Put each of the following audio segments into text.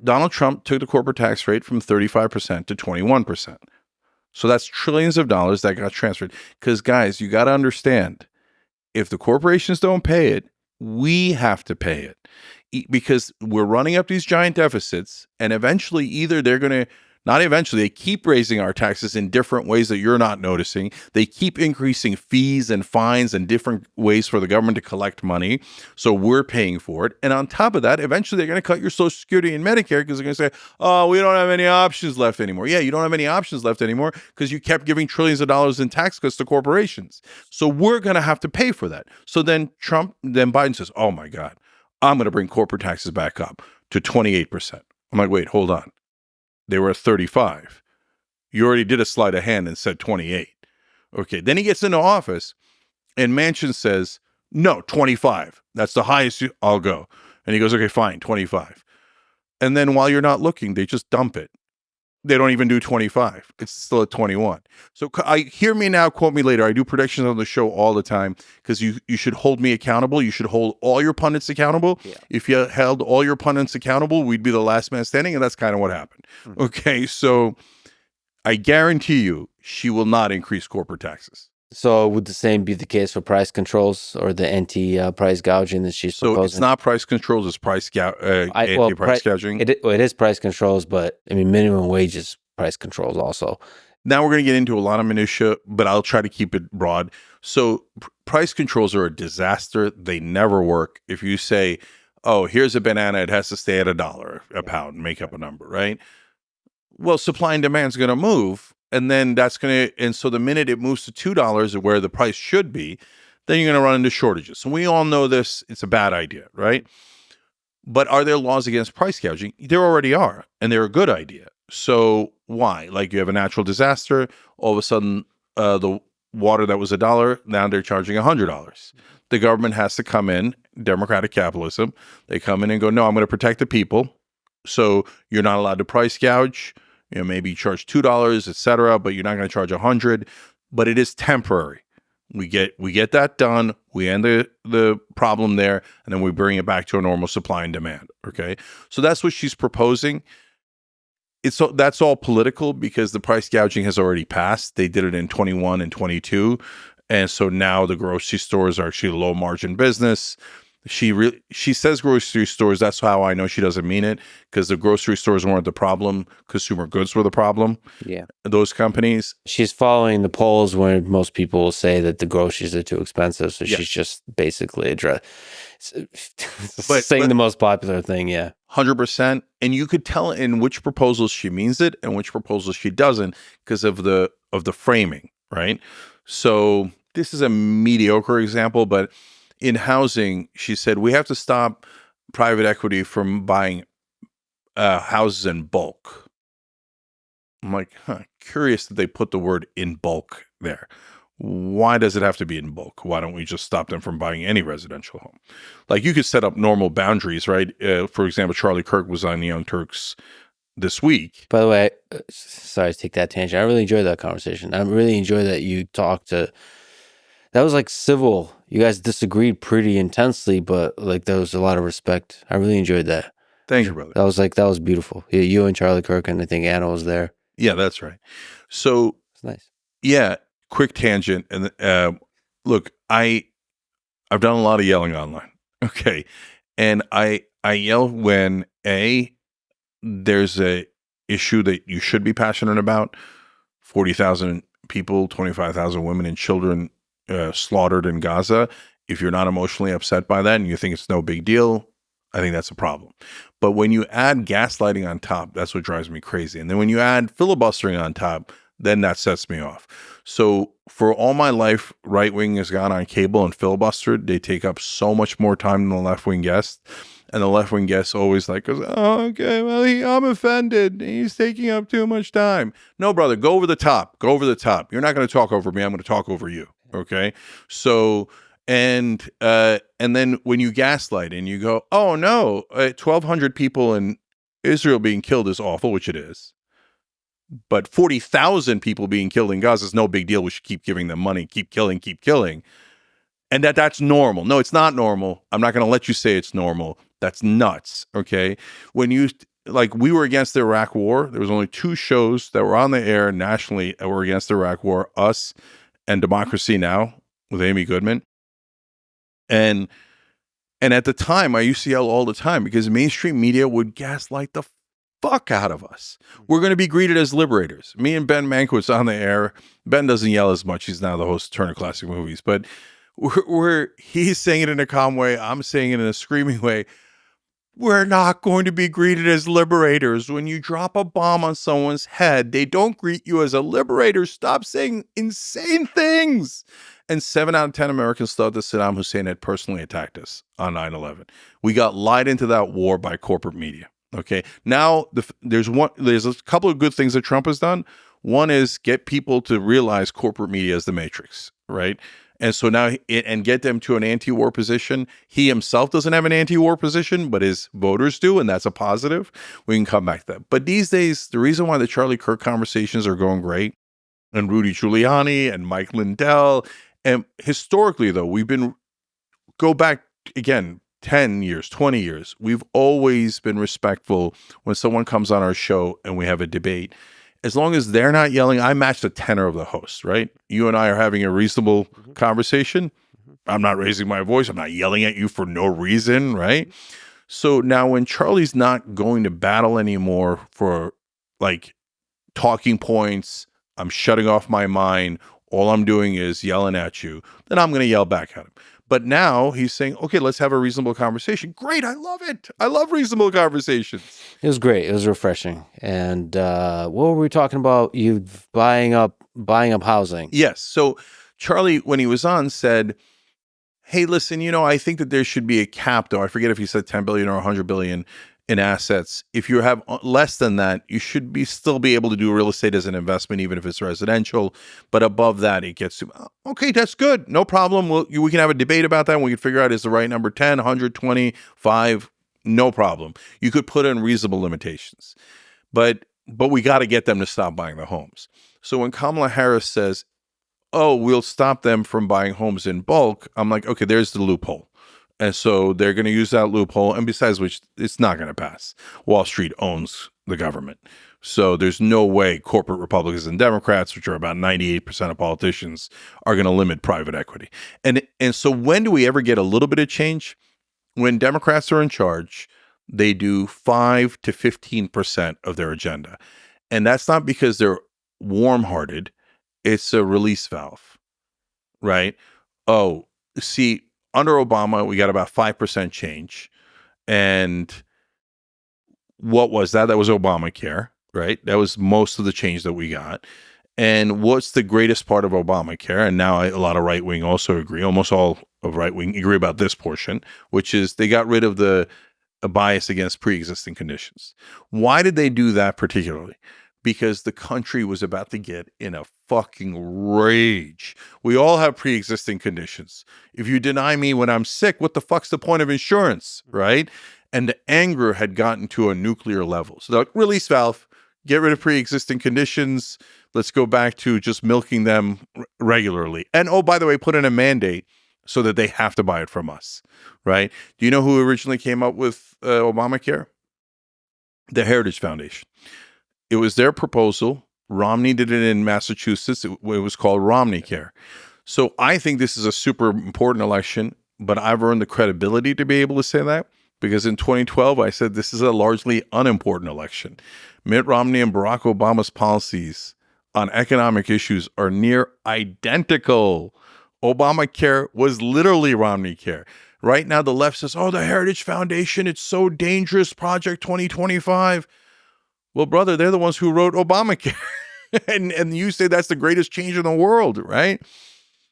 Donald Trump took the corporate tax rate from 35% to 21%. So that's trillions of dollars that got transferred. Because, guys, you got to understand, if the corporations don't pay it, we have to pay it. Because we're running up these giant deficits, and eventually either they're going to, not eventually, they keep raising our taxes in different ways that you're not noticing. They keep increasing fees and fines and different ways for the government to collect money. So we're paying for it. And on top of that, eventually they're going to cut your Social Security and Medicare because they're going to say, oh, we don't have any options left anymore. Yeah, you don't have any options left anymore because you kept giving trillions of dollars in tax cuts to corporations. So we're going to have to pay for that. So then Biden says, oh my God, I'm going to bring corporate taxes back up to 28%. I'm like, wait, hold on. They were at 35. You already did a sleight of hand and said 28. Okay. Then he gets into office and Manchin says, no, 25. That's the highest I'll go. And he goes, okay, fine, 25. And then while you're not looking, they just dump it. They don't even do 25. It's still at 21. So hear me now, quote me later. I do predictions on the show all the time because you should hold me accountable. You should hold all your pundits accountable. Yeah. If you held all your pundits accountable, we'd be the last man standing, and that's kind of what happened. Mm-hmm. Okay, so I guarantee you she will not increase corporate taxes. So would the same be the case for price controls or the anti-price gouging that she's proposing? So it's not price controls, it's anti-price gouging. It is price controls, but I mean minimum wages price controls also. Now we're going to get into a lot of minutia, but I'll try to keep it broad. So price controls are a disaster. They never work. If you say, oh, here's a banana, it has to stay at $1 a pound, make up a number, right? Well, supply and demand is going to move. And then so the minute it moves to $2 where the price should be, then you're going to run into shortages. So we all know this. It's a bad idea, right? But are there laws against price gouging? There already are, and they're a good idea. So why? Like you have a natural disaster, all of a sudden the water that was $1, now they're charging $100. The government has to come in, democratic capitalism. They come in and go, no, I'm going to protect the people. So you're not allowed to price gouge. You know, maybe you charge $2, et cetera, but you're not going to charge $100. But it is temporary. We get that done. We end the problem there, and then we bring it back to a normal supply and demand. Okay, so that's what she's proposing. That's all political because the price gouging has already passed. They did it in 21 and 22, and so now the grocery stores are actually a low margin business. She says grocery stores. That's how I know she doesn't mean it, because the grocery stores weren't the problem. Consumer goods were the problem. Yeah. Those companies. She's following the polls where most people will say that the groceries are too expensive. So she's just basically saying the most popular thing. Yeah. 100%. And you could tell in which proposals she means it and which proposals she doesn't because of the framing, right? So this is a mediocre example, but in housing, she said, we have to stop private equity from buying houses in bulk. I'm like, curious that they put the word in bulk there. Why does it have to be in bulk? Why don't we just stop them from buying any residential home? Like you could set up normal boundaries, right? For example, Charlie Kirk was on the Young Turks this week. By the way, sorry to take that tangent. I really enjoyed that conversation. I really enjoyed that you talked to, that was like civil. You guys disagreed pretty intensely, but like there was a lot of respect. I really enjoyed that. Thank you, brother. That was beautiful. You and Charlie Kirk, and I think Anna was there. Yeah, that's right. So it's nice. Yeah, quick tangent. And look, I've done a lot of yelling online. Okay, and I yell when there's a issue that you should be passionate about. 40,000 people, 25,000 women and children slaughtered in Gaza. If you're not emotionally upset by that and you think it's no big deal, I think that's a problem. But when you add gaslighting on top, that's what drives me crazy. And then when you add filibustering on top, then that sets me off. So for all my life, right wing has gone on cable and filibustered. They take up so much more time than the left wing guest. And the left wing guest always goes, oh, okay, well, I'm offended. He's taking up too much time. No, brother, go over the top. Go over the top. You're not going to talk over me. I'm going to talk over you. Okay. So, and then when you gaslight and you go, oh no, 1,200 people in Israel being killed is awful, which it is. But 40,000 people being killed in Gaza is no big deal. We should keep giving them money, keep killing. And that's normal. No, it's not normal. I'm not going to let you say it's normal. That's nuts. Okay. When you like we were against the Iraq War. There was only 2 shows that were on the air nationally that were against the Iraq War, Us and Democracy Now! With Amy Goodman. And at the time, I used to yell all the time because mainstream media would gaslight the fuck out of us. We're going to be greeted as liberators. Me and Ben Mankiewicz on the air. Ben doesn't yell as much. He's now the host of Turner Classic Movies. But he's saying it in a calm way. I'm saying it in a screaming way. We're not going to be greeted as liberators. When you drop a bomb on someone's head, they don't greet you as a liberator. Stop saying insane things. And 7 out of 10 Americans thought that Saddam Hussein had personally attacked us on 9/11. We got lied into that war by corporate media. Okay. Now there's a couple of good things that Trump has done. One is get people to realize corporate media is the matrix, right? And so now, and get them to an anti-war position. He himself doesn't have an anti-war position, but his voters do, and that's a positive. We can come back to that. But these days, the reason why the Charlie Kirk conversations are going great, and Rudy Giuliani and Mike Lindell, and historically, though, go back again, 10 years, 20 years, we've always been respectful when someone comes on our show and we have a debate. As long as they're not yelling, I match the tenor of the host, right? You and I are having a reasonable conversation. I'm not raising my voice. I'm not yelling at you for no reason, right? So now when Charlie's not going to battle anymore for like talking points, I'm shutting off my mind, all I'm doing is yelling at you, then I'm going to yell back at him. But now he's saying, okay, let's have a reasonable conversation. Great. I love it. I love reasonable conversations. It was great. It was refreshing. And what were we talking about? You buying up housing. Yes. So Charlie, when he was on, said, hey, listen, I think that there should be a cap, though. I forget if he said 10 billion or 100 billion in assets. If you have less than that, you should still be able to do real estate as an investment, even if it's residential. But above that, it gets to, okay, that's good. No problem. We can have a debate about that. And we can figure out is the right number 10, 100, 20, 5, no problem. You could put in reasonable limitations. But we got to get them to stop buying the homes. So when Kamala Harris says, oh, we'll stop them from buying homes in bulk, I'm like, okay, there's the loophole. And so they're going to use that loophole. And besides which, it's not going to pass. Wall Street owns the government. So there's no way corporate Republicans and Democrats, which are about 98% of politicians, are going to limit private equity. And so when do we ever get a little bit of change? When Democrats are in charge, they do 5 to 15% of their agenda. And that's not because they're warm-hearted. It's a release valve, right? Oh, see, under Obama, we got about 5% change. And what was that? That was Obamacare, right? That was most of the change that we got. And what's the greatest part of Obamacare? And now a lot of right-wing also agree, almost all of right-wing agree about this portion, which is they got rid of a bias against pre-existing conditions. Why did they do that particularly? Because the country was about to get in a fucking rage. We all have pre-existing conditions. If you deny me when I'm sick, what the fuck's the point of insurance, right? And the anger had gotten to a nuclear level. So the release valve, get rid of pre-existing conditions. Let's go back to just milking them regularly. And oh, by the way, put in a mandate so that they have to buy it from us, right? Do you know who originally came up with Obamacare? The Heritage Foundation. It was their proposal. Romney did it in Massachusetts. It was called Romney Care. So I think this is a super important election, but I've earned the credibility to be able to say that because in 2012, I said this is a largely unimportant election. Mitt Romney and Barack Obama's policies on economic issues are near identical. Obamacare was literally Romney Care. Right now, the left says, oh, the Heritage Foundation, it's so dangerous, Project 2025. Well, brother, they're the ones who wrote Obamacare. and you say that's the greatest change in the world, right?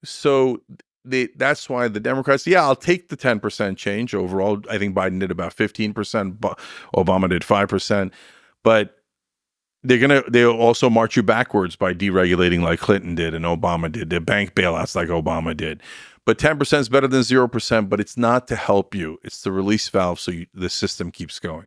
So that's why the Democrats, I'll take the 10% change overall. I think Biden did about 15%, but Obama did 5%. But they'll also march you backwards by deregulating like Clinton did and Obama did. The bank bailouts like Obama did. But 10% is better than 0%, but it's not to help you. It's the release valve so the system keeps going.